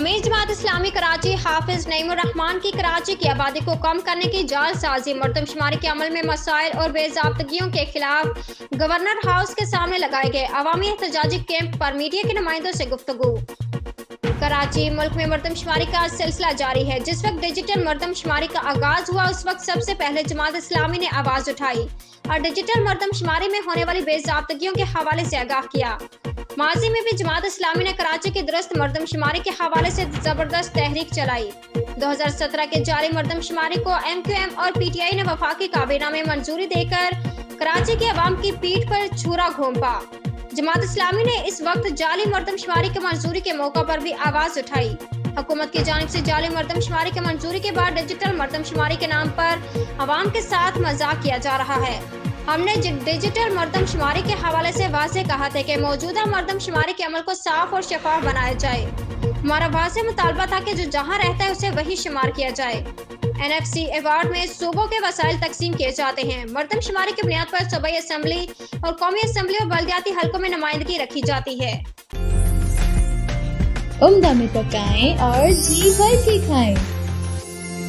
अमीर जमात इस्लामी कराची हाफिज नईमुर रहमान की कराची की आबादी को कम करने की जालसाजी मर्दमशुमारी के अमल में मसाइल और बेज़ाब्तगियों के खिलाफ गवर्नर हाउस के सामने लगाए गए अवामी एहतजाजी कैंप पर मीडिया के नुमाइंदों से गुफ्तगू। कराची मुल्क में मर्दमशुमारी का सिलसिला जारी है। जिस वक्त डिजिटल मर्दमशुमारी का आगाज हुआ उस वक्त सबसे पहले जमात इस्लामी ने आवाज उठाई और डिजिटल मर्दमशुमारी में होने वाली बेज़ाब्तगियों के हवाले से आगाह किया। माजी में भी जमात इस्लामी ने कराची की दुरुस्त मर्दमशुमारी के हवाले से जबरदस्त तहरीक चलाई। 2017 के जारी मर्दमशुमारी को MQM और PTI ने वफाकी काबीना में मंजूरी देकर कराची के अवाम की पीठ पर छुरा घोंपा। जमात इस्लामी ने इस वक्त जाली मर्दमशुमारी की मंजूरी के मौका पर भी आवाज उठाई। हुकूमत की जानिब से जाली मर्दमशुमारी की मंजूरी के बाद डिजिटल मर्दमशुमारी के नाम पर अवाम के साथ मजाक किया जा रहा है। हमने डिजिटल मर्दमशुमारी के हवाले से वाज़ेह कहा था कि मौजूदा मर्दमशुमारी के अमल को साफ और शफाफ बनाया जाए। हमारा वाज़ेह मुतालबा था कि जो जहां रहता है उसे वही शुमार किया जाए। NFC अवार्ड में सूबों के वसाइल तकसीम किए जाते हैं। मर्दमशुमारी की बुनियाद पर सूबाई असम्बली और कौमी असम्बली और बल्दियाती हलकों में नुमाइंदगी रखी जाती है। उम्दा में पकाएं और जी भर के खाएं।